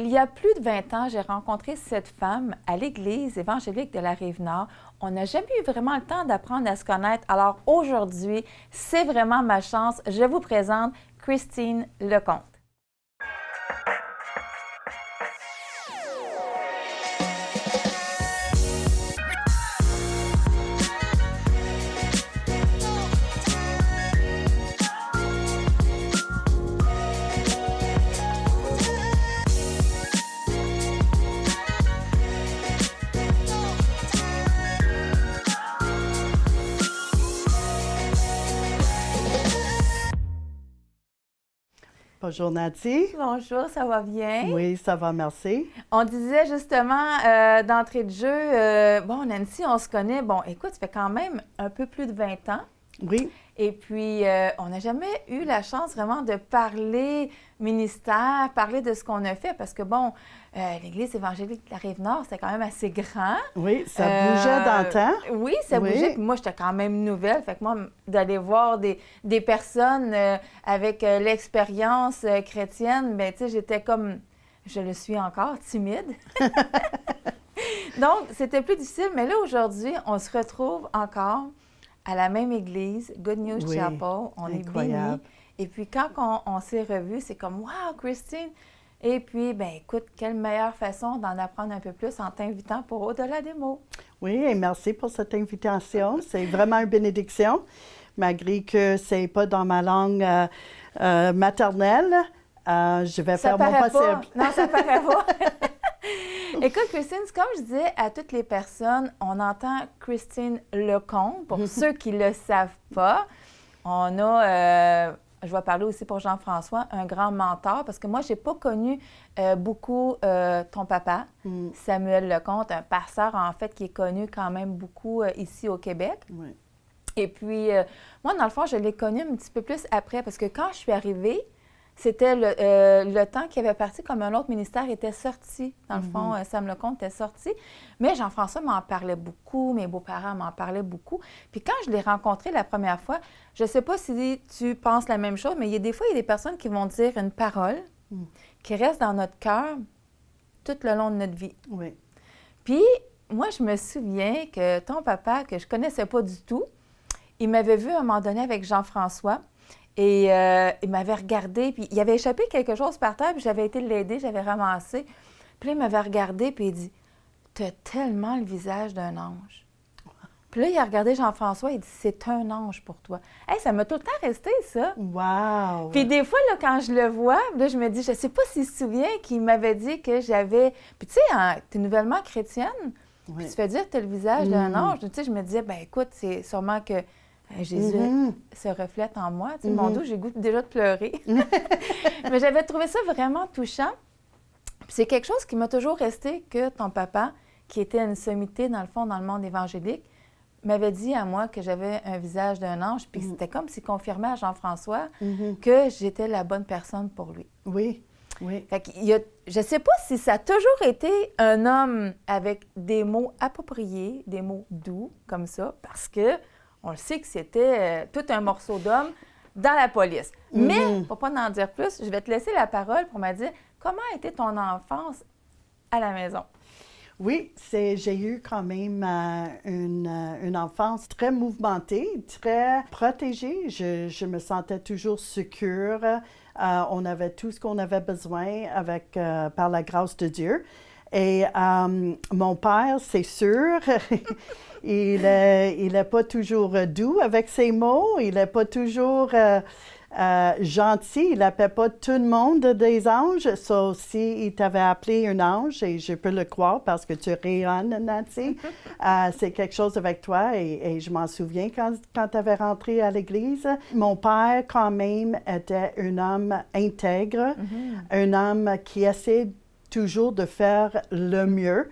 Il y a plus de 20 ans, j'ai rencontré cette femme à l'église évangélique de la Rive-Nord. On n'a jamais eu vraiment le temps d'apprendre à se connaître. Alors aujourd'hui, c'est vraiment ma chance. Je vous présente Christine Lecomte. Bonjour Nancy. Bonjour, ça va bien? Oui, ça va, merci. On disait justement d'entrée de jeu, bon Nancy, on se connaît, bon écoute, ça fait quand même un peu plus de 20 ans. Oui. Et puis, on n'a jamais eu la chance vraiment de parler ministère, parler de ce qu'on a fait, parce que bon, l'Église évangélique de la Rive-Nord, c'était quand même assez grand. Oui, ça bougeait dans le temps. Oui, ça bougeait. Puis moi, j'étais quand même nouvelle. Fait que moi, d'aller voir des personnes avec l'expérience chrétienne, bien, tu sais, j'étais comme, je le suis encore, timide. Donc, c'était plus difficile. Mais là, aujourd'hui, on se retrouve encore à la même église, Good News Chapel. On est bénis. Et puis, quand on s'est revus, c'est comme « Wow, Christine! » Et puis, bien, écoute, quelle meilleure façon d'en apprendre un peu plus en t'invitant pour Au-delà des mots. Oui, et merci pour cette invitation. C'est vraiment une bénédiction, malgré que ce n'est pas dans ma langue maternelle. Je vais faire mon possible. Non, ça paraît pas. Écoute, Christine, comme je disais à toutes les personnes, on entend Christine Lecomte. Pour ceux qui ne le savent pas, on a, je vais parler aussi pour Jean-François, un grand mentor, parce que moi, je n'ai pas connu beaucoup ton papa, Samuel Lecomte, un pasteur, en fait, qui est connu quand même beaucoup ici au Québec. Oui. Et puis, moi, dans le fond, je l'ai connu un petit peu plus après, parce que quand je suis arrivée, c'était le temps qu'il avait parti, comme un autre ministère était sorti. Dans le fond, Sam Lecomte était sorti. Mais Jean-François m'en parlait beaucoup, mes beaux-parents m'en parlaient beaucoup. Puis quand je l'ai rencontré la première fois, je ne sais pas si tu penses la même chose, mais des fois, il y a des personnes qui vont dire une parole qui reste dans notre cœur tout le long de notre vie. Oui. Puis, moi, je me souviens que ton papa, que je ne connaissais pas du tout, il m'avait vu à un moment donné avec Jean-François. Et il m'avait regardé, puis il avait échappé quelque chose par terre, puis j'avais été l'aider, j'avais ramassé. Puis là, il m'avait regardé, puis il dit « T'as tellement le visage d'un ange. » Puis là, il a regardé Jean-François, il dit « C'est un ange pour toi. » Hey, ça m'a tout le temps resté, ça. Wow! Puis des fois, là, quand je le vois, là, je me dis, je ne sais pas s'il se souvient qu'il m'avait dit que j'avais... Puis tu sais, tu es nouvellement chrétienne, puis tu fais dire que tu as le visage d'un ange. Tu sais, je me disais, ben écoute, c'est sûrement que Jésus se reflète en moi. Tu sais, mon Dieu, j'ai goût déjà de pleurer. Mais j'avais trouvé ça vraiment touchant. Puis c'est quelque chose qui m'a toujours resté que ton papa, qui était une sommité, dans le fond, dans le monde évangélique, m'avait dit à moi que j'avais un visage d'un ange. Puis c'était comme s'il confirmait à Jean-François que j'étais la bonne personne pour lui. Oui, oui. Fait que je ne sais pas si ça a toujours été un homme avec des mots appropriés, des mots doux, comme ça, parce que on le sait que c'était tout un morceau d'homme dans la police. Mais, pour ne pas en dire plus, je vais te laisser la parole pour me dire comment a été ton enfance à la maison? Oui, j'ai eu quand même une enfance très mouvementée, très protégée. Je me sentais toujours sécure. On avait tout ce qu'on avait besoin par la grâce de Dieu. Et mon père, c'est sûr, il n'est pas toujours doux avec ses mots, il n'est pas toujours gentil, il n'appelle pas tout le monde des anges. Ça aussi, il t'avait appelé un ange, et je peux le croire parce que tu rayonnes, Nancy. C'est quelque chose avec toi, et je m'en souviens quand tu avais rentré à l'église. Mon père, quand même, était un homme intègre, un homme qui essaie toujours de faire le mieux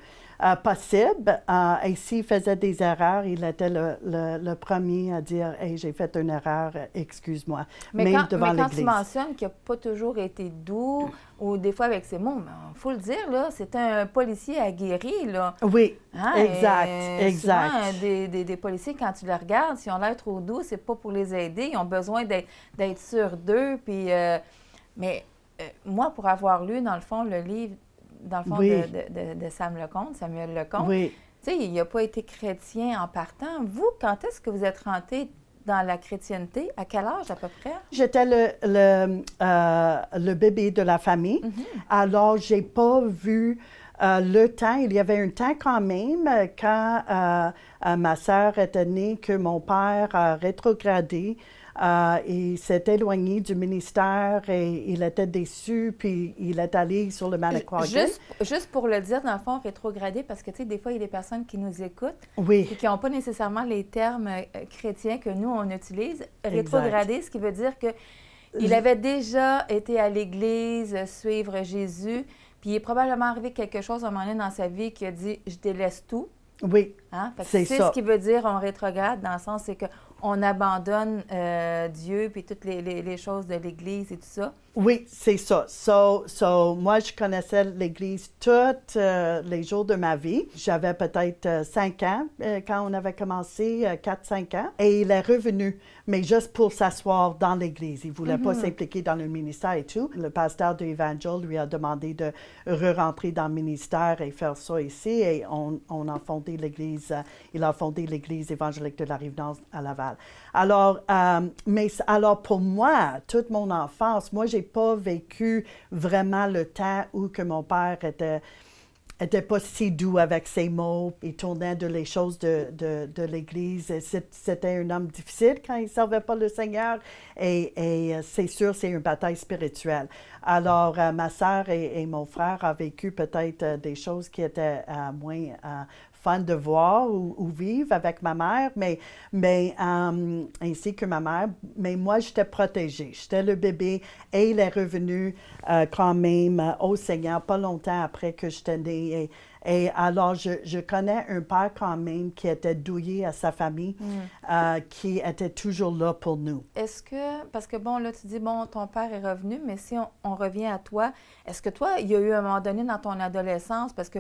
possible. Et s'il faisait des erreurs, il était le premier à dire « Hey, j'ai fait une erreur, excuse-moi », même devant l'Église. Mais quand tu mentionnes qu'il n'a pas toujours été doux, ou des fois avec ses mots, il faut le dire, là, c'était un policier aguerri, là. Oui, hein? exact. Souvent, des policiers, quand tu les regardes, s'ils ont l'air trop doux, c'est pas pour les aider, ils ont besoin d'être sûrs d'eux, puis... moi, pour avoir lu, dans le fond, le livre dans le fond, Oui. de Sam Lecomte, Samuel Lecomte. Oui. Tu sais, il n'a pas été chrétien en partant. Vous, quand est-ce que vous êtes rentré dans la chrétienté? À quel âge, à peu près? J'étais le bébé de la famille. Alors, j'ai pas vu le temps. Il y avait un temps quand même quand ma sœur était née que mon père a rétrogradé. Il s'est éloigné du ministère et il était déçu, puis il est allé sur le Manicouagan. Juste pour le dire, dans le fond, rétrogradé, parce que, tu sais, des fois, il y a des personnes qui nous écoutent Oui. et qui n'ont pas nécessairement les termes chrétiens que nous, on utilise. Rétrogradé, ce qui veut dire que il avait déjà été à l'Église suivre Jésus, puis il est probablement arrivé quelque chose à un moment donné dans sa vie qui a dit « je délaisse tout ». Oui, Hein? Parce que c'est ça. ce qui veut dire on rétrograde, dans le sens c'est qu'on abandonne Dieu puis toutes les choses de l'Église et tout ça. Oui, c'est ça. Moi, je connaissais l'Église tous les jours de ma vie. J'avais peut-être 5 ans quand on avait commencé, 4-5 ans. Et il est revenu, mais juste pour s'asseoir dans l'Église. Il ne voulait pas s'impliquer dans le ministère et tout. Le pasteur de l'Évangile lui a demandé de re-rentrer dans le ministère et faire ça ici. Et on a fondé l'Église, il a fondé l'Église évangélique de la Rive-Nord à Laval. Alors, alors pour moi, toute mon enfance, moi, j'ai pas vécu vraiment le temps où que mon père était pas si doux avec ses mots. Il tournait de les choses de l'Église. C'était un homme difficile quand il ne servait pas le Seigneur. Et c'est sûr, c'est une bataille spirituelle. Alors, ma sœur et mon frère ont vécu peut-être des choses qui étaient moins fun de voir ou vivre avec ma mère, mais ainsi que ma mère. Mais moi, j'étais protégée. J'étais le bébé et il est revenu quand même au Seigneur pas longtemps après que j'étais née. Et alors, je connais un père quand même qui était douillé à sa famille, qui était toujours là pour nous. Est-ce que, parce que bon, là, tu dis, bon, ton père est revenu, mais si on revient à toi, est-ce que toi, il y a eu un moment donné dans ton adolescence, parce que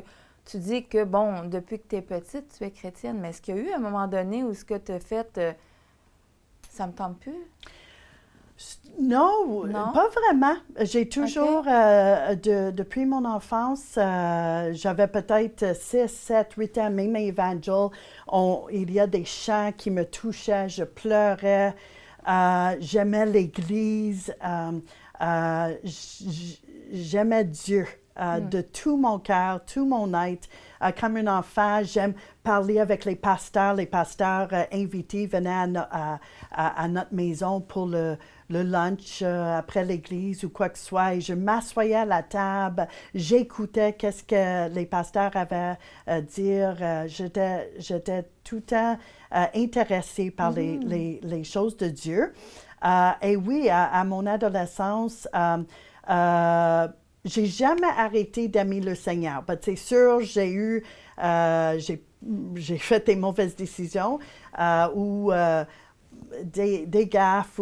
tu dis que, bon, depuis que tu es petite, tu es chrétienne, mais est-ce qu'il y a eu un moment donné où ce que tu as fait, ça me tente plus? Non, pas vraiment. J'ai toujours, depuis mon enfance, j'avais peut-être 6, 7, 8 ans, même à Évangile, il y a des chants qui me touchaient, je pleurais, j'aimais l'Église, j'aimais Dieu. De tout mon cœur, tout mon être. Comme un enfant, j'aime parler avec les pasteurs. Les pasteurs invités venaient à notre maison pour le lunch après l'église ou quoi que ce soit. Et je m'assoyais à la table, j'écoutais qu'est-ce que les pasteurs avaient à dire. J'étais tout le temps intéressée par les choses de Dieu. Et oui, à mon adolescence, j'ai jamais arrêté d'aimer le Seigneur. C'est sûr, j'ai fait des mauvaises décisions ou des gaffes,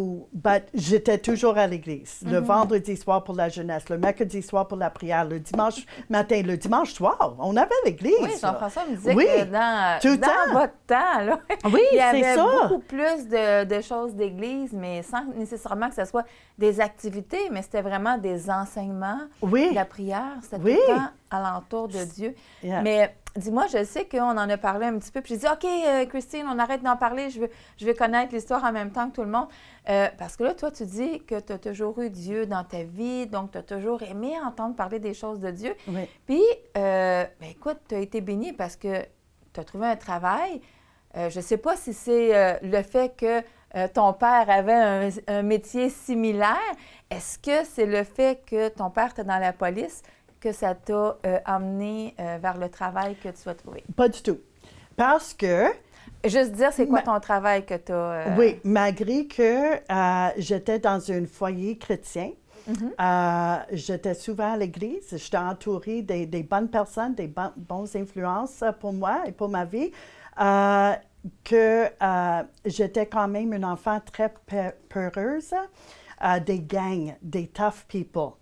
j'étais toujours à l'église. Le vendredi soir pour la jeunesse, le mercredi soir pour la prière, le dimanche matin, le dimanche soir, on avait l'église. Oui, Jean-François me disait que dans votre temps, là, oui, il y avait ça. beaucoup plus de choses d'église, mais sans nécessairement que ce soit des activités, mais c'était vraiment des enseignements, de la prière, c'était tout le temps alentour de Dieu. Yeah. Mais dis-moi, je sais qu'on en a parlé un petit peu, puis j'ai dit, OK, Christine, on arrête d'en parler, je veux connaître l'histoire en même temps que tout le monde. Parce que là, toi, tu dis que tu as toujours eu Dieu dans ta vie, donc tu as toujours aimé entendre parler des choses de Dieu. Oui. Puis, écoute, tu as été bénie parce que tu as trouvé un travail. Je ne sais pas si c'est le fait que ton père avait un métier similaire. Est-ce que c'est le fait que ton père était dans la police que ça t'a amené vers le travail que tu as trouvé? Pas du tout. Parce que... Juste dire, c'est quoi ton travail que tu as... Oui, malgré que j'étais dans un foyer chrétien, j'étais souvent à l'église, j'étais entourée des bonnes personnes, des bonnes influences pour moi et pour ma vie, que j'étais quand même une enfant très peureuse, des gangs, des tough people.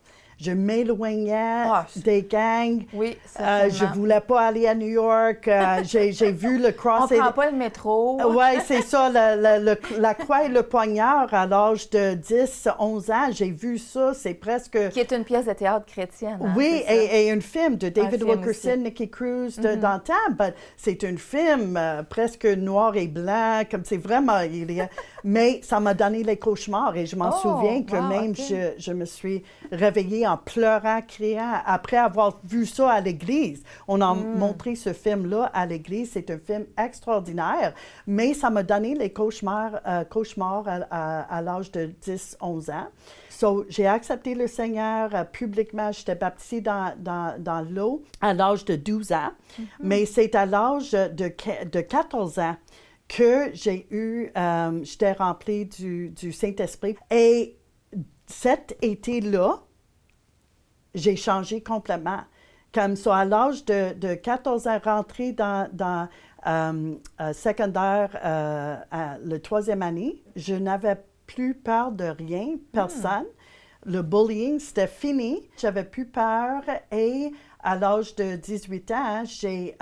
je m'éloignais des gangs. Oui, je voulais pas aller à New York. J'ai vu le cross. On prend pas le métro. Oui, c'est ça, la croix et le poignard à l'âge de 10, 11 ans. J'ai vu ça, c'est presque... Qui est une pièce de théâtre chrétienne. Hein, oui, et un film de David Wilkerson, Nicky Cruz, dans le temps. C'est un film presque noir et blanc, comme c'est vraiment... Mais ça m'a donné les cauchemars et je m'en souviens que même je me suis réveillée en pleurant, criant, après avoir vu ça à l'église. On a montré ce film-là à l'église. C'est un film extraordinaire, mais ça m'a donné les cauchemars à l'âge de 10, 11 ans. So, j'ai accepté le Seigneur publiquement. J'étais baptisée dans l'eau à l'âge de 12 ans, mais c'est à l'âge de 14 ans que j'étais remplie du Saint-Esprit. Et cet été-là, j'ai changé complètement. Comme ça, à l'âge de 14 ans, rentrée dans secondaire, la 3e année, je n'avais plus peur de rien, personne. Le bullying, c'était fini. J'avais plus peur. Et à l'âge de 18 ans, j'ai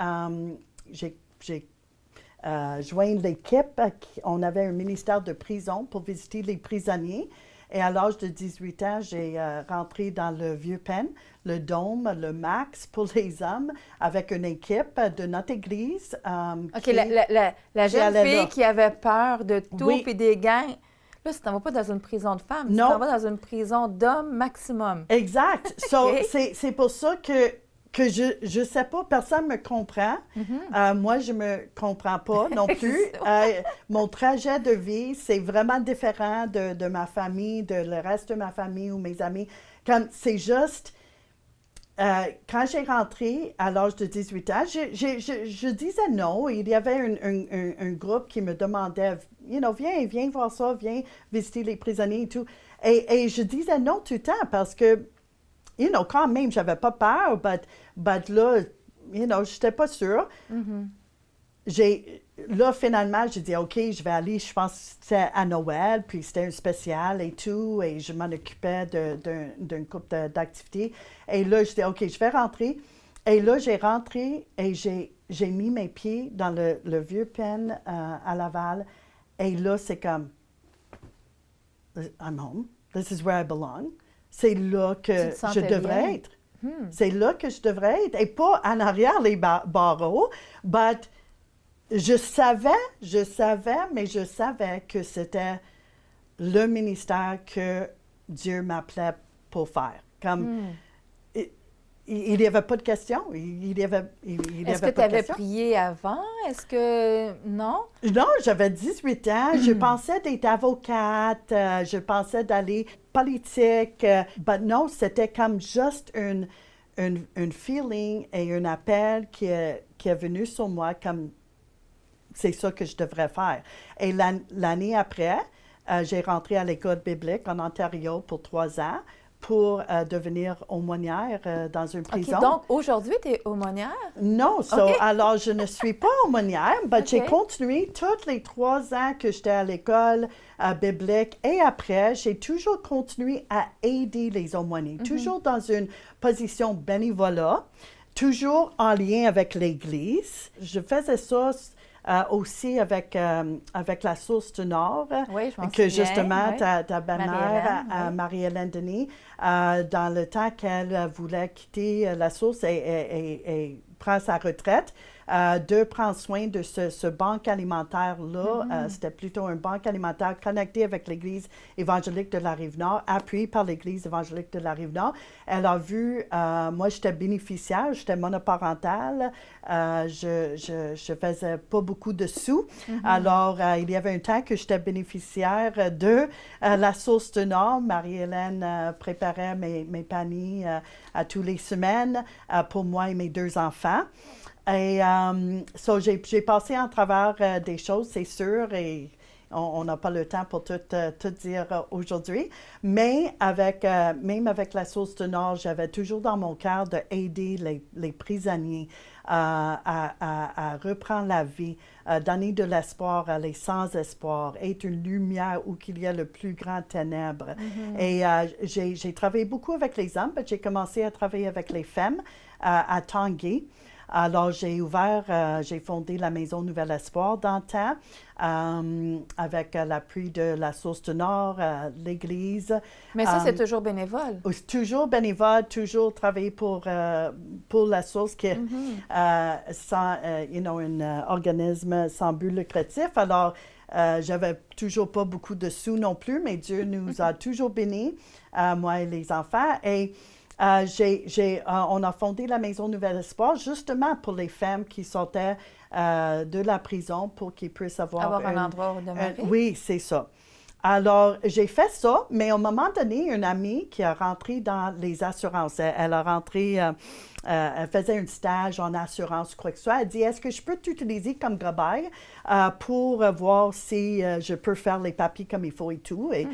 joint l'équipe. On avait un ministère de prison pour visiter les prisonniers. Et à l'âge de 18 ans, j'ai rentré dans le Vieux-Pen, le Dôme, le Max pour les hommes, avec une équipe de notre église. OK, la jeune fille qui avait peur de tout et des gangs. Là, tu t'en vas pas dans une prison de femmes, tu t'en vas dans une prison d'hommes maximum. Exact. C'est pour ça que je sais pas, personne me comprend. Moi, je me comprends pas non plus. Mon trajet de vie, c'est vraiment différent de ma famille, de le reste de ma famille ou mes amis. C'est juste, quand j'ai rentré à l'âge de 18 ans, je disais non. Il y avait un groupe qui me demandait, viens voir ça, viens visiter les prisonniers et tout. Et je disais non tout le temps parce que, quand même, j'avais pas peur, but là, j'étais pas sûre. Là, finalement, j'ai dit, OK, je vais aller, je pense que c'était à Noël, puis c'était un spécial et tout, et je m'en occupais d'une couple d'activités. Et là, je dis, OK, je vais rentrer. Et là, j'ai rentré et j'ai mis mes pieds dans le Vieux-Pen à Laval. Et là, c'est comme, I'm home. This is where I belong. C'est là que je devrais être. C'est là que je devrais être. Et pas en arrière les barreaux, but je savais que c'était le ministère que Dieu m'appelait pour faire. Comme, il n'y avait pas de question. Est-ce que tu avais prié avant? Est-ce que... Non? Non, j'avais 18 ans. Je pensais d'être avocate. Je pensais d'aller politique. Mais non, c'était comme juste un feeling et un appel qui est venu sur moi comme c'est ça que je devrais faire. Et l'année après, j'ai rentré à l'école biblique en Ontario pour 3 ans pour devenir aumônière dans une prison. OK, donc aujourd'hui, tu es aumônière? Non, alors je ne suis pas aumônière, mais j'ai continué tous les 3 ans que j'étais à l'école biblique et après, j'ai toujours continué à aider les aumôniers, toujours dans une position bénévolat, toujours en lien avec l'Église. Je faisais ça aussi avec la Source du Nord, que justement ta belle-mère, Marie-Hélène Denis, dans le temps qu'elle voulait quitter la Source et prend sa retraite, de prendre soin de ce banque alimentaire-là. C'était plutôt un banque alimentaire connecté avec l'Église évangélique de la Rive-Nord, appuyé par l'Église évangélique de la Rive-Nord. Elle a vu, moi j'étais bénéficiaire, j'étais monoparentale, je faisais pas beaucoup de sous. Alors, il y avait un temps que j'étais bénéficiaire de la Source du Nord. Marie-Hélène préparait mes paniers à tous les semaines pour moi et mes 2 enfants. Et j'ai passé en travers des choses, c'est sûr, et On n'a pas le temps pour tout dire aujourd'hui. Mais même avec la Source du Nord, j'avais toujours dans mon cœur d'aider les prisonniers à reprendre la vie, donner de l'espoir à les sans-espoir, être une lumière où il y a le plus grand ténèbres. Et j'ai travaillé beaucoup avec les hommes, mais j'ai commencé à travailler avec les femmes à Tanguay. Alors, j'ai fondé la Maison Nouvel Espoir dans le temps, avec l'appui de la Source du Nord, l'Église. Mais ça, c'est toujours bénévole. Toujours bénévole, toujours travailler pour la Source, qui est un organisme sans but lucratif. Alors, j'avais toujours pas beaucoup de sous non plus, mais Dieu nous a toujours bénis, moi et les enfants. Et on a fondé la Maison Nouvel Espoir justement pour les femmes qui sortaient de la prison pour qu'ils puissent avoir un endroit où demeurer. Oui, c'est ça. Alors, j'ai fait ça, mais à un moment donné, une amie qui a rentré dans les assurances, elle a rentré, elle faisait un stage en assurance, quoi que ce soit. Elle dit, est-ce que je peux t'utiliser comme cobaye pour voir si je peux faire les papiers comme il faut et tout. Et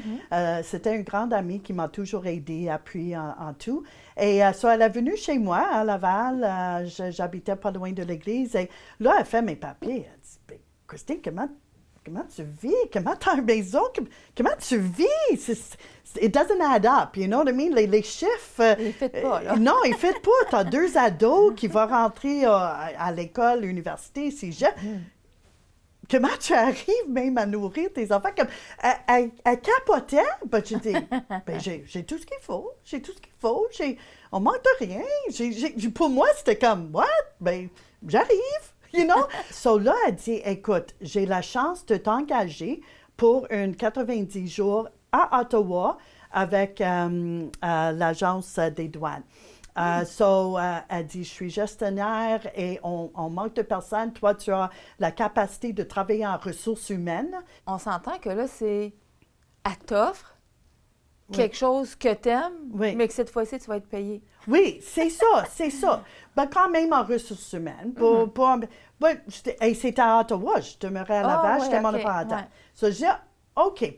c'était une grande amie qui m'a toujours aidée, appuyée en tout. Et ça, elle est venue chez moi à Laval. J'habitais pas loin de l'église. Et là, elle fait mes papiers. Elle dit, ben, Christine, comment tu vis? Comment tu as une maison? Comment tu vis? It doesn't add up, you know what I mean? Les chiffres... Ils ne fitent pas, là. Non, ils ne fitent pas. Tu as 2 ados qui vont rentrer à l'école, l'université, si je... Comment tu arrives même à nourrir tes enfants? Elle capotait. Ben, j'ai dit, j'ai tout ce qu'il faut. J'ai tout ce qu'il faut. On manque de rien. Pour moi, c'était comme, what? Ben, j'arrive. You know? So là, elle dit, écoute, j'ai la chance de t'engager pour une 90 jours à Ottawa avec l'Agence des douanes. Elle dit, je suis gestionnaire et on manque de personnes. Toi, tu as la capacité de travailler en ressources humaines. On s'entend que là, c'est à t'offre quelque chose que tu aimes, mais que cette fois-ci, tu vas être payé. Oui, c'est ça, c'est ça. Ben, quand même en ressources humaines. Et c'était à Ottawa, je demeurais à Laval, j'étais monoparental. So, je dis, OK,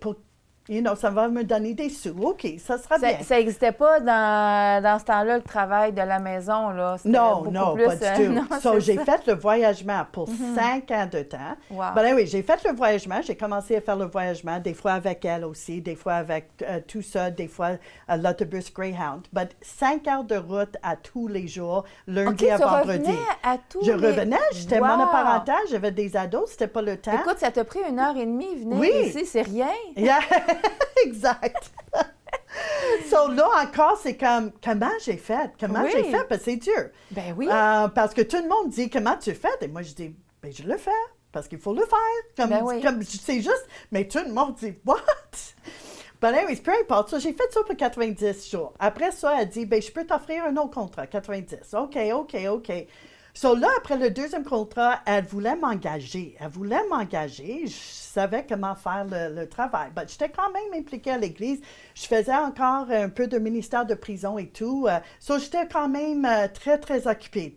ça va me donner des sous. OK, ça sera bien. Ça n'existait pas dans ce temps-là, le travail de la maison, là? Non, plus, pas du tout. J'ai fait le voyagement pour 5 ans de temps. Wow. Ben oui, j'ai fait le voyagement. J'ai commencé à faire le voyagement, des fois avec elle aussi, des fois avec tout ça, des fois l'autobus Greyhound. Mais 5 heures de route à tous les jours, lundi à vendredi. Je revenais, j'étais monoparentale, j'avais des ados, c'était pas le temps. Écoute, ça t'a pris 1h30 venir ici, c'est rien. Yeah. Exact. So là encore, c'est comme, comment j'ai fait? J'ai fait? Parce que c'est dur. Ben oui. Parce que tout le monde dit, comment tu fais? Et moi, je dis, ben je le fais, parce qu'il faut le faire. C'est juste, mais tout le monde dit, what? Ben anyways, peu importe. So, j'ai fait ça pour 90 jours. Après ça, elle dit, ben je peux t'offrir un autre contrat, 90. OK. So là, après le deuxième contrat, elle voulait m'engager. Je savais comment faire le travail. Mais j'étais quand même impliquée à l'Église. Je faisais encore un peu de ministère de prison et tout. So j'étais quand même très, très occupée.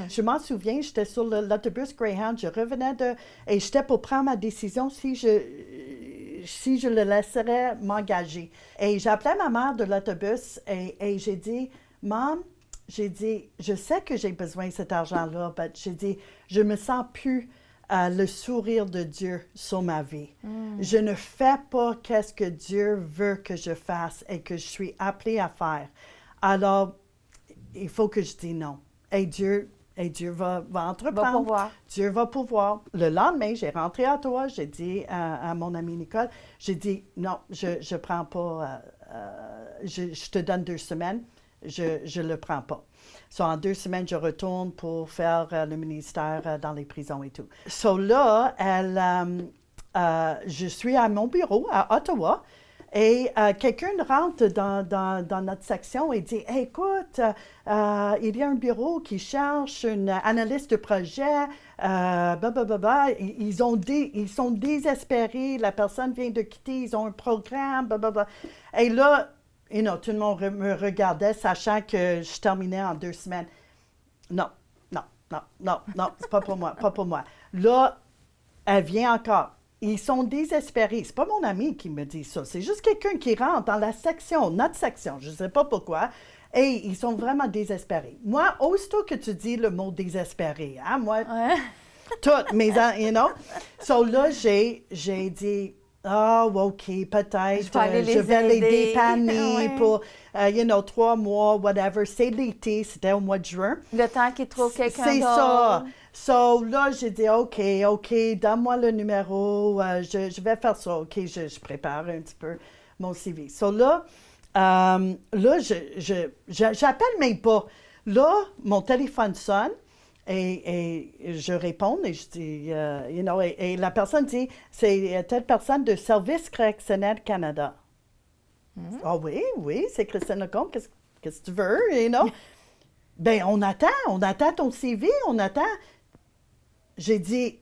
Je m'en souviens, j'étais sur l'autobus Greyhound. Je revenais et j'étais pour prendre ma décision si je le laisserais m'engager. Et j'appelais ma mère de l'autobus et j'ai dit, « Maman, je sais que j'ai besoin de cet argent-là, mais j'ai dit, je me sens plus le sourire de Dieu sur ma vie. Je ne fais pas qu'est-ce que Dieu veut que je fasse et que je suis appelée à faire. Alors, il faut que je dise non. Et Dieu va entreprendre. Dieu va pouvoir. Le lendemain, j'ai rentré à Ottawa, j'ai dit à mon amie Nicole, j'ai dit, non, je prends pas, je te donne 2 semaines. Je ne le prends pas. So, en 2 semaines, je retourne pour faire le ministère dans les prisons et tout. So là, je suis à mon bureau à Ottawa et quelqu'un rentre dans notre section et dit, hey, écoute, il y a un bureau qui cherche une analyste de projet, ils sont désespérés, la personne vient de quitter, ils ont un programme, Et là, tout le monde me regardait, sachant que je terminais en 2 semaines. Non, c'est pas pour moi. Là, elle vient encore. ils sont désespérés. C'est pas mon ami qui me dit ça. C'est juste quelqu'un qui rentre dans la section, notre section, je ne sais pas pourquoi, et ils sont vraiment désespérés. Moi, aussitôt que tu dis le mot désespéré, hein, moi, toutes mes, you know. So là, j'ai dit, OK, peut-être, je vais les dépanner pour, 3 mois, whatever. C'est l'été, c'était au mois de juin. Le temps qu'ils trouvent quelqu'un d'autre. C'est ça. So là, j'ai dit, OK, donne-moi le numéro, je vais faire ça. OK, je prépare un petit peu mon CV. So là, j'appelle même pas. Là, mon téléphone sonne. Et je réponds et je dis, et la personne dit, c'est telle personne de Service correctionnel Canada. Ah oui, c'est Christine Lecomte, qu'est-ce que tu veux, Ben, on attend ton CV, on attend. J'ai dit,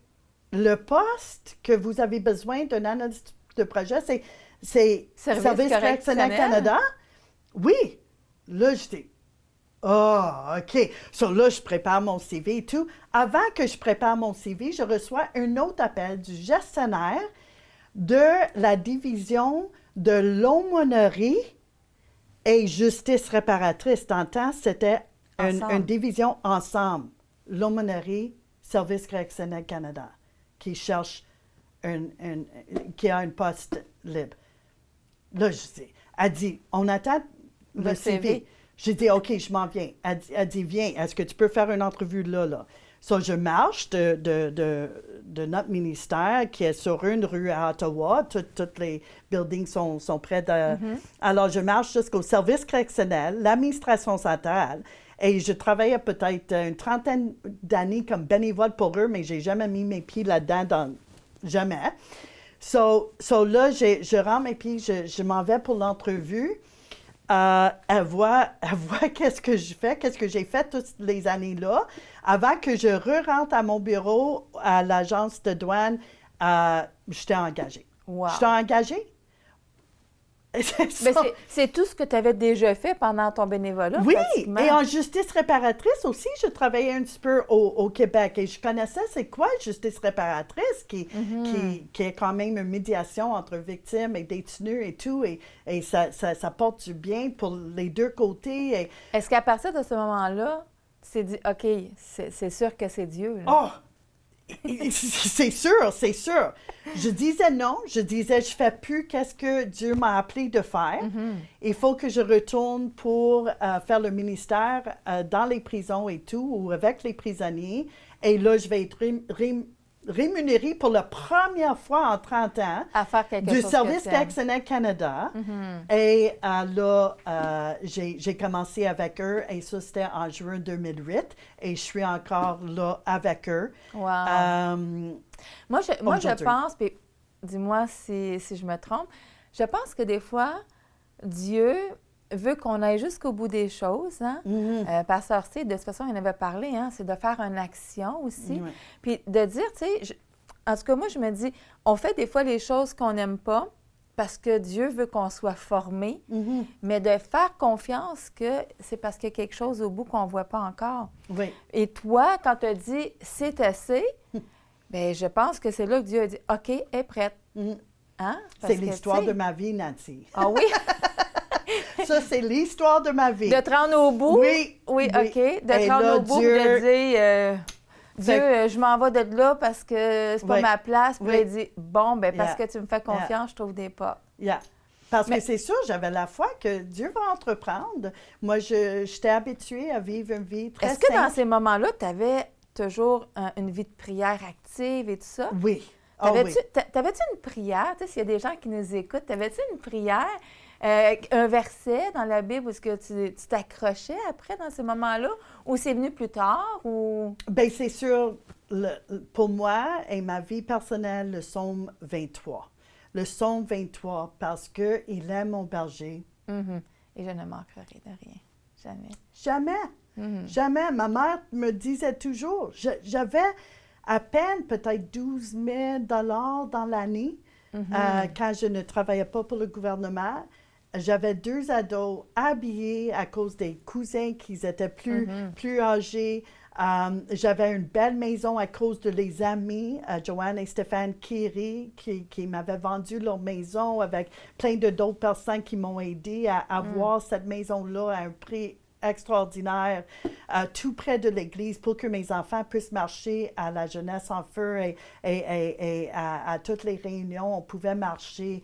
le poste que vous avez besoin d'un analyste de projet, c'est Service correctionnel Canada? Oui. Là, je dis, OK. So là, je prépare mon CV et tout. Avant que je prépare mon CV, je reçois un autre appel du gestionnaire de la division de l'aumônerie et justice réparatrice. T'entends? C'était une division ensemble. L'aumônerie, Service correctionnel Canada, qui cherche qui a un poste libre. Là, elle dit, on attend le CV. J'ai dit, OK, je m'en viens. Elle dit, viens, est-ce que tu peux faire une entrevue là? So, je marche de notre ministère qui est sur une rue à Ottawa. Toutes les buildings sont près de... Alors, je marche jusqu'au service correctionnel, l'administration centrale. Et je travaillais peut-être une trentaine d'années comme bénévole pour eux, mais je n'ai jamais mis mes pieds là-dedans, jamais. So là, je rentre mes pieds, je m'en vais pour l'entrevue. Elle voit qu'est-ce que je fais, qu'est-ce que j'ai fait toutes les années-là. Avant que je rentre à mon bureau, à l'agence de douane, j'étais engagée. Wow. J'étais engagée. C'est tout ce que tu avais déjà fait pendant ton bénévolat, oui, pratiquement. Et en justice réparatrice aussi, je travaillais un petit peu au Québec. Et je connaissais c'est quoi justice réparatrice, qui est quand même une médiation entre victimes et détenus et tout. Et ça porte du bien pour les deux côtés. Est-ce qu'à partir de ce moment-là, tu t'es dit, OK, c'est sûr que c'est Dieu, là? Oh! C'est sûr. Je disais non, je disais je fais plus qu'est-ce que Dieu m'a appelé de faire. Il faut que je retourne pour faire le ministère dans les prisons et tout, ou avec les prisonniers. Et là, je vais être rémunérée pour la première fois en 30 ans à faire quelque du chose Service correctionnel Canada. Et là, j'ai commencé avec eux et ça, c'était en juin 2008. Et je suis encore là avec eux. Wow. Moi, je pense, puis dis-moi si je me trompe, je pense que des fois, Dieu veut qu'on aille jusqu'au bout des choses. Hein? Pasteur C, de toute façon, il en avait parlé, hein? C'est de faire une action aussi. Oui. Puis de dire, tu sais, en tout cas, moi, je me dis, on fait des fois les choses qu'on n'aime pas parce que Dieu veut qu'on soit formé, mais de faire confiance que c'est parce qu'il y a quelque chose au bout qu'on ne voit pas encore. Oui. Et toi, quand tu as dit « c'est assez », bien, je pense que c'est là que Dieu a dit « OK, elle est prête. Hein? » C'est l'histoire de ma vie, Nancy. Ah oui? Ça, c'est l'histoire de ma vie. De te rendre au bout? Oui. Oui, OK. De te rendre au bout et de dire Dieu, je m'en vais de là parce que c'est pas ma place. Puis il dit bon, ben parce que tu me fais confiance, je trouve des pas. Parce que c'est sûr, j'avais la foi que Dieu va entreprendre. Moi, j'étais habituée à vivre une vie très simple. Est-ce que dans ces moments-là, tu avais toujours une vie de prière active et tout ça? Oui. T'avais-tu une prière? Tu sais, s'il y a des gens qui nous écoutent, t'avais-tu une prière? Un verset dans la Bible où est-ce que tu t'accrochais après dans ces moments-là? Ou c'est venu plus tard? Ou... Bien, c'est sûr, pour moi et ma vie personnelle, le psaume 23. Le psaume 23, parce qu'il est mon berger. Et je ne manquerai de rien. Jamais. Jamais. Jamais. Ma mère me disait toujours, j'avais à peine peut-être 12 000 $ dans l'année quand je ne travaillais pas pour le gouvernement. j'avais 2 ados habillés à cause des cousins qui étaient plus âgés. J'avais une belle maison à cause de les amis, Joanne et Stéphane Kiri, qui m'avaient vendu leur maison avec plein d'autres personnes qui m'ont aidé à avoir cette maison-là à un prix extraordinaire, tout près de l'église pour que mes enfants puissent marcher à la jeunesse en feu et à toutes les réunions, on pouvait marcher.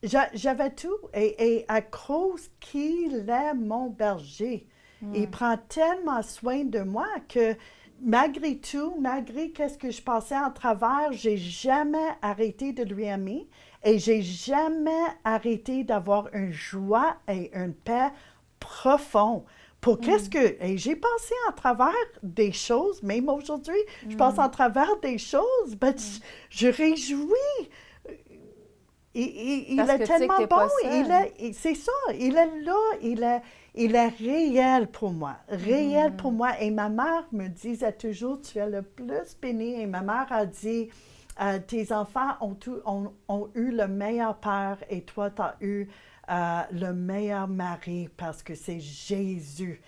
J'avais tout et à cause qu'il est mon berger, il prend tellement soin de moi que malgré tout, malgré qu'est-ce que je passais en travers, j'ai jamais arrêté de lui aimer et j'ai jamais arrêté d'avoir une joie et une paix profond. Pour qu'est-ce que... Et j'ai passé en travers des choses, même aujourd'hui, je passe en travers des choses, mais je réjouis. Il est tellement bon, c'est ça, il est là, il est réel pour moi, pour moi. Et ma mère me disait toujours, tu es le plus béni. Et ma mère a dit, tes enfants ont eu le meilleur père et toi, tu as eu le meilleur mari parce que c'est Jésus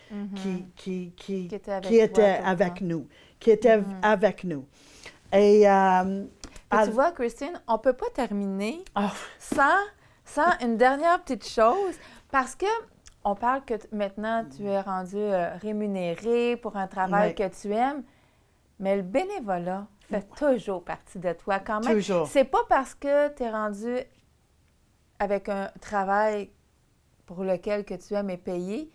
qui était avec nous. Et... tu vois, Christine, on ne peut pas terminer sans une dernière petite chose, parce que on parle que maintenant, tu es rendu rémunéré pour un travail que tu aimes, mais le bénévolat fait toujours partie de toi quand même. Toujours. C'est pas parce que tu es rendu avec un travail pour lequel que tu aimes et payé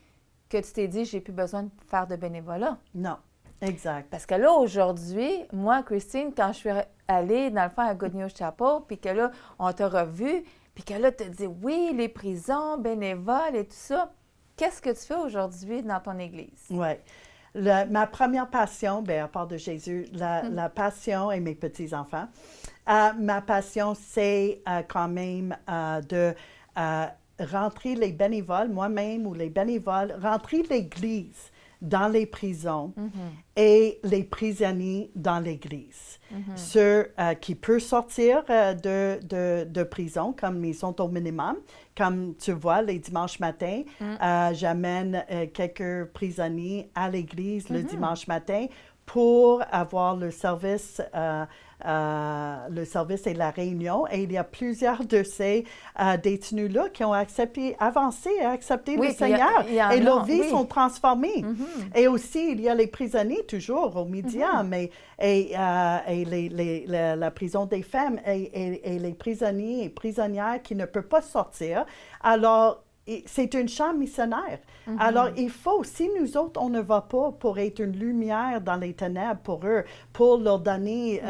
que tu t'es dit, j'ai plus besoin de faire de bénévolat. Non, exact. Parce que là, aujourd'hui, moi, Christine, quand je suis allée, dans le fond, à Good News Chapel, puis que là, on t'a revu, puis que là, tu te dis, oui, les prisons, bénévoles et tout ça, qu'est-ce que tu fais aujourd'hui dans ton église? Oui. Ma première passion, bien, à part de Jésus, la passion et mes petits-enfants, ma passion, c'est quand même de rentrer les bénévoles, moi-même ou les bénévoles, rentrer l'Église dans les prisons et les prisonniers dans l'Église. Ceux qui peuvent sortir de prison, comme ils sont au minimum, comme tu vois, les dimanches matins, j'amène quelques prisonniers à l'Église le dimanche matin pour avoir le service et la réunion. Et il y a plusieurs de ces détenus-là qui ont avancé le Seigneur. Et leurs vies sont transformées. Et aussi, il y a les prisonniers, toujours au média, la prison des femmes et les prisonniers et prisonnières qui ne peuvent pas sortir. Alors, c'est une chambre missionnaire. Alors, il faut, si nous autres, on ne va pas pour être une lumière dans les ténèbres pour eux, pour leur donner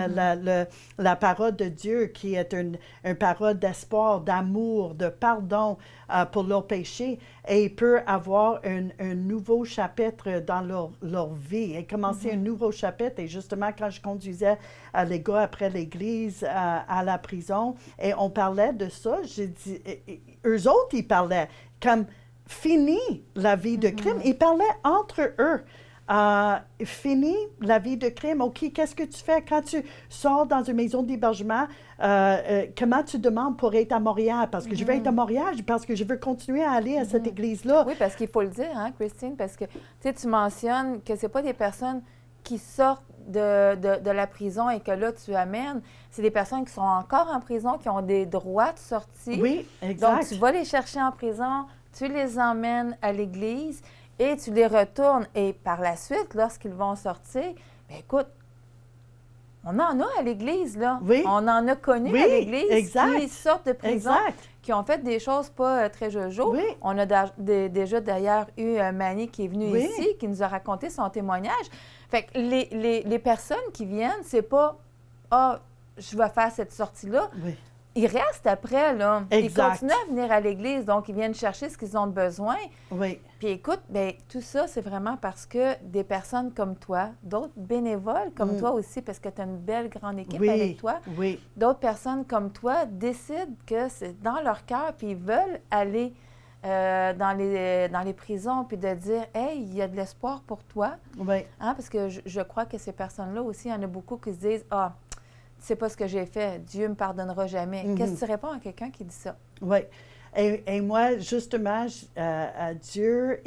la parole de Dieu qui est une parole d'espoir, d'amour, de pardon pour leurs péchés, et il peut avoir un nouveau chapitre dans leur vie et commencer un nouveau chapitre. Et justement, quand je conduisais les gars après l'église à la prison, et on parlait de ça, j'ai dit, eux autres, ils parlaient comme fini la vie de crime. Ils parlaient entre eux. Fini la vie de crime. OK, qu'est-ce que tu fais quand tu sors dans une maison d'hébergement? Comment tu demandes pour être à Montréal? Parce que je veux être à Montréal, parce que je veux continuer à aller à cette église-là. Oui, parce qu'il faut le dire, hein, Christine, parce que tu mentionnes que ce n'est pas des personnes qui sortent de la prison et que là, tu amènes. C'est des personnes qui sont encore en prison, qui ont des droits de sortie. Oui, exact. Donc, tu vas les chercher en prison, tu les emmènes à l'église et tu les retournes. Et par la suite, lorsqu'ils vont sortir, bien écoute, on en a à l'église, là. Oui. On en a connu à l'église qui sortent de prison, qui ont fait des choses pas très jojo. Oui. On a déjà d'ailleurs eu Manny qui est venu ici, qui nous a raconté son témoignage. Fait que les personnes qui viennent, c'est pas « Ah, je vais faire cette sortie-là ». Oui. Ils restent après, là. Exact. Ils continuent à venir à l'église, donc ils viennent chercher ce qu'ils ont besoin. Oui. Puis écoute, bien, tout ça, c'est vraiment parce que des personnes comme toi, d'autres bénévoles comme toi aussi, parce que tu as une belle grande équipe avec toi, d'autres personnes comme toi décident que c'est dans leur cœur, puis ils veulent aller dans les prisons, puis de dire « Hey, il y a de l'espoir pour toi. » Hein, parce que je crois que ces personnes-là aussi, il y en a beaucoup qui se disent « Ah, tu sais pas ce que j'ai fait, Dieu me pardonnera jamais. Qu'est-ce que tu réponds à quelqu'un qui dit ça? Oui. Et moi, justement, Dieu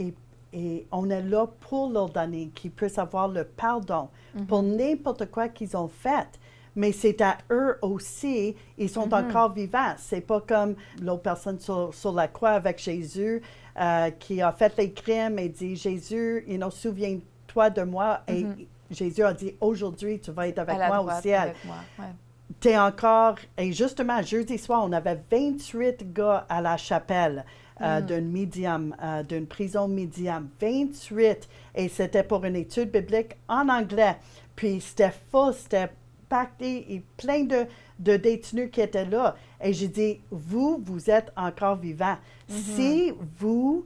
et on est là pour leur donner, qu'ils puissent avoir le pardon pour n'importe quoi qu'ils ont fait. Mais c'est à eux aussi, ils sont encore vivants. C'est pas comme l'autre personne sur la croix avec Jésus qui a fait les crimes et dit, Jésus, souviens-toi de moi. Et Jésus a dit, aujourd'hui, tu vas être avec moi au ciel. T'es encore... Et justement, jeudi soir, on avait 28 gars à la chapelle. D'une médium, d'une prison médium, 28, et c'était pour une étude biblique en anglais. Puis c'était full, c'était pacté et plein de détenus qui étaient là. Et j'ai dit, vous êtes encore vivants. Si vous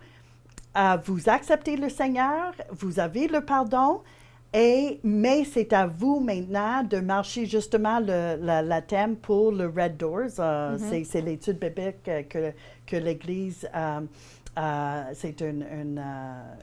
acceptez le Seigneur, vous avez le pardon, mais c'est à vous maintenant de marcher justement le thème pour le Red Doors. C'est l'étude biblique que l'Église, c'est un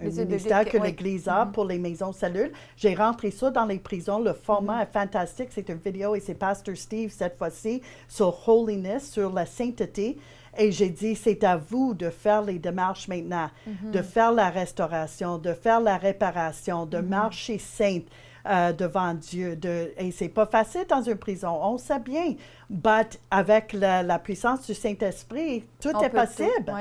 ministère que l'Église a pour les maisons cellules. J'ai rentré ça dans les prisons. Le format est fantastique. C'est une vidéo et c'est Pasteur Steve cette fois-ci sur Holiness, sur la sainteté. Et j'ai dit, c'est à vous de faire les démarches maintenant, de faire la restauration, de faire la réparation, de marcher sainte devant Dieu. Et c'est pas facile dans une prison, on sait bien. Mais avec la puissance du Saint-Esprit, tout est possible.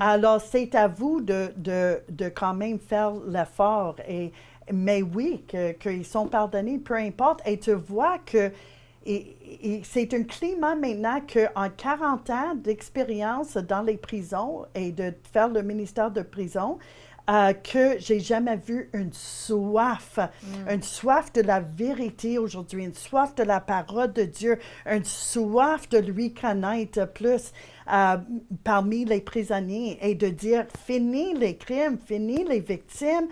Alors, c'est à vous de quand même faire l'effort. Mais oui, qu'ils sont pardonnés, peu importe. Et tu vois que c'est un climat maintenant qu'en 40 ans d'expérience dans les prisons et de faire le ministère de prison, que j'ai jamais vu une soif de la vérité aujourd'hui, une soif de la parole de Dieu, une soif de lui connaître plus parmi les prisonniers et de dire, fini les crimes, fini les victimes,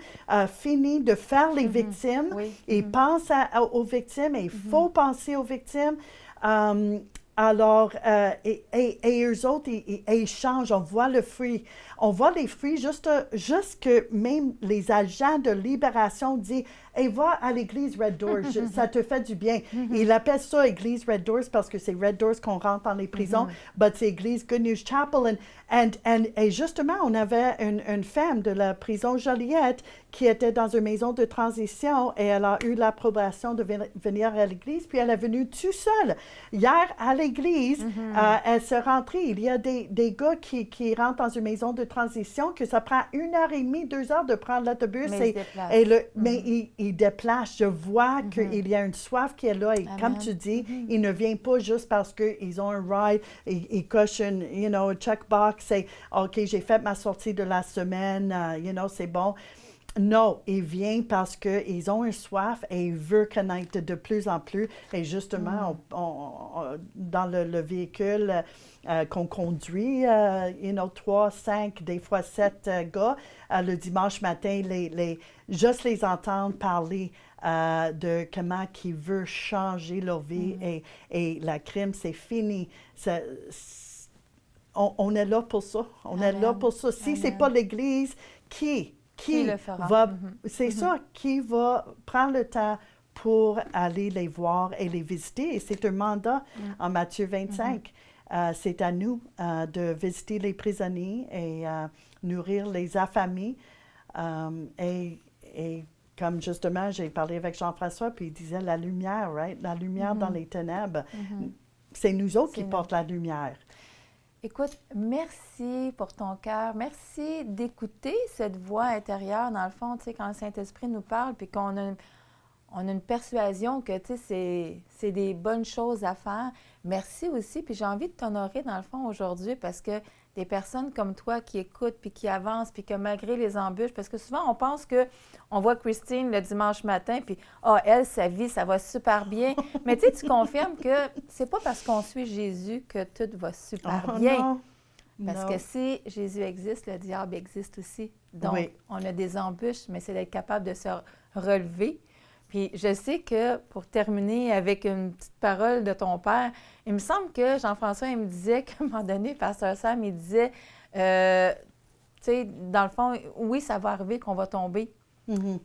fini de faire les victimes et pense aux victimes et il faut penser aux victimes. Alors, et eux autres, ils changent, on voit le fruit. On voit les fruits juste que même les agents de libération disent « Hey, va à l'église Red Doors, ça te fait du bien. » Ils appellent ça église Red Doors parce que c'est Red Doors qu'on rentre dans les prisons, mais c'est église Good News Chapel. Et justement, on avait une femme de la prison Joliette qui était dans une maison de transition et elle a eu l'approbation de venir à l'église, puis elle est venue toute seule. Hier, à l'église, elle s'est rentrée. Il y a des gars qui rentrent dans une maison de transition que ça prend 1h30, 2 heures de prendre l'autobus. Mais il déplace. Je vois qu'il y a une soif qui est là. Et comme tu dis, il ne vient pas juste parce qu'ils ont un ride, ils cochent un checkbox et « OK, j'ai fait ma sortie de la semaine, c'est bon ». Non, il vient parce qu'ils ont une soif et ils veulent connaître de plus en plus. Et justement, dans le véhicule qu'on conduit, 3, 5, des fois 7 gars, le dimanche matin, juste les entendre parler de comment ils veulent changer leur vie et la crime, c'est fini. On est là pour ça. On est là pour ça. Si ce n'est pas l'Église, qui le fera? Va, c'est ça, qui va prendre le temps pour aller les voir et les visiter. Et c'est un mandat en Matthieu 25. C'est à nous de visiter les prisonniers et nourrir les affamés. Et comme justement, j'ai parlé avec Jean-François, puis il disait la lumière, right? La lumière dans les ténèbres. C'est nous autres qui portent la lumière. Écoute, merci pour ton cœur. Merci d'écouter cette voix intérieure, dans le fond, tu sais, quand le Saint-Esprit nous parle, puis qu'on a une persuasion que, tu sais, c'est des bonnes choses à faire. Merci aussi, puis j'ai envie de t'honorer, dans le fond, aujourd'hui, parce que des personnes comme toi qui écoutent, puis qui avancent, puis que malgré les embûches, parce que souvent, on pense qu'on voit Christine le dimanche matin, puis elle, sa vie, ça va super bien. Mais tu sais, tu confirmes que c'est pas parce qu'on suit Jésus que tout va super bien. Non. Parce que si Jésus existe, le diable existe aussi. Donc, on a des embûches, mais c'est d'être capable de se relever. Puis je sais que, pour terminer avec une petite parole de ton père, il me semble que Jean-François, il me disait qu'à un moment donné, Pasteur Sam, il disait, tu sais, dans le fond, oui, ça va arriver qu'on va tomber,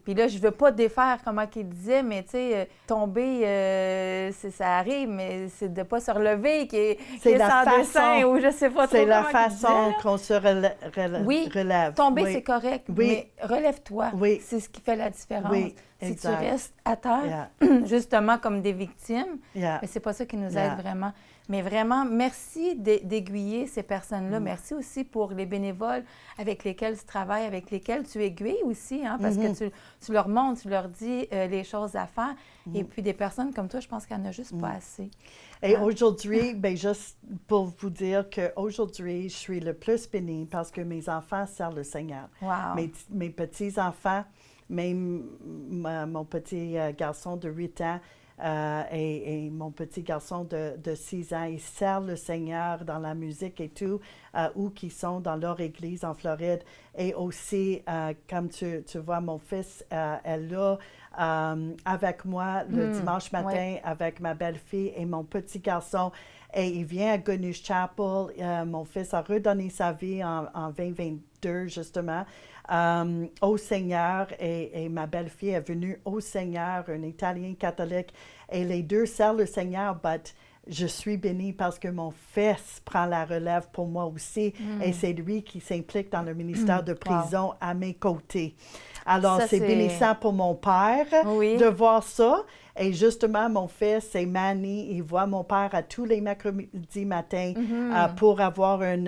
Puis là, je veux pas défaire comment qu'il disait, mais tu sais, tomber, ça arrive, mais c'est de pas se relever qui est sans dessin ou je sais pas trop c'est comment la façon qu'on se relève. Tomber, c'est correct, mais relève-toi. Oui. C'est ce qui fait la différence. Oui, si exact. tu restes à terre, justement comme des victimes, mais c'est pas ça qui nous aide vraiment. Mais vraiment, merci d'aiguiller ces personnes-là. Merci aussi pour les bénévoles avec lesquels tu travailles, avec lesquels tu aiguilles aussi, hein, parce que tu leur montres, tu leur dis les choses à faire. Et puis des personnes comme toi, je pense qu'il n'y en a juste pas assez. Et aujourd'hui, bien, juste pour vous dire qu'aujourd'hui, je suis le plus bénie parce que mes enfants servent le Seigneur. Wow. Mes petits-enfants, même mon petit garçon de 8 ans, et mon petit garçon de 6 ans, ils servent le Seigneur dans la musique et tout, où qu'ils sont dans leur église en Floride. Et aussi, comme tu vois, mon fils est là avec moi le dimanche matin avec ma belle-fille et mon petit garçon. Et il vient à Goodnews Chapel. Mon fils a redonné sa vie en 2022, justement, au Seigneur. Et ma belle-fille est venue au Seigneur, un Italien catholique. Et les deux servent le Seigneur, but je suis bénie parce que mon fils prend la relève pour moi aussi. Et c'est lui qui s'implique dans le ministère de prison à mes côtés. Alors, c'est bénissant pour mon père de voir ça. Et justement, mon fils, c'est Manny, il voit mon père à tous les mercredis matins pour avoir un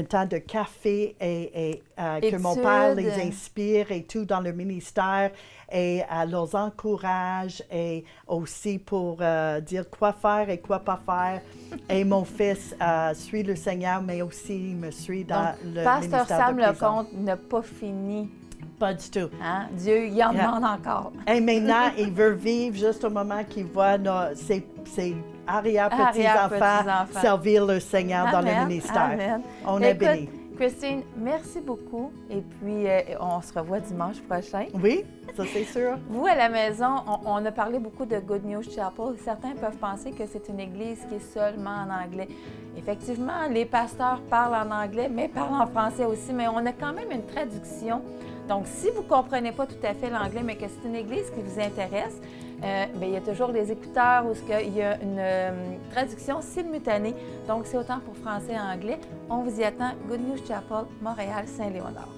temps de café et que mon père les inspire et tout dans le ministère et les encourage et aussi pour dire quoi faire et quoi pas faire. Et mon fils suit le Seigneur, mais aussi il me suit dans le ministère de prison. Pasteur Sam Lecomte n'a pas fini. Pas du tout. Hein? Dieu, il en demande encore. Et maintenant, il veut vivre juste au moment qu'il voit ses arrière-petits-enfants servir le Seigneur dans le ministère. Amen. On est bénis. Christine, merci beaucoup. Et puis, on se revoit dimanche prochain. Oui, ça c'est sûr. Vous, à la maison, on a parlé beaucoup de Goodnews Chapel. Certains peuvent penser que c'est une église qui est seulement en anglais. Effectivement, les pasteurs parlent en anglais, mais parlent en français aussi. Mais on a quand même une traduction. Donc, si vous ne comprenez pas tout à fait l'anglais, mais que c'est une église qui vous intéresse, il y a toujours des écouteurs où il y a une traduction simultanée. Donc, c'est autant pour français et anglais. On vous y attend. Goodnews Chapel, Montréal, Saint-Léonard.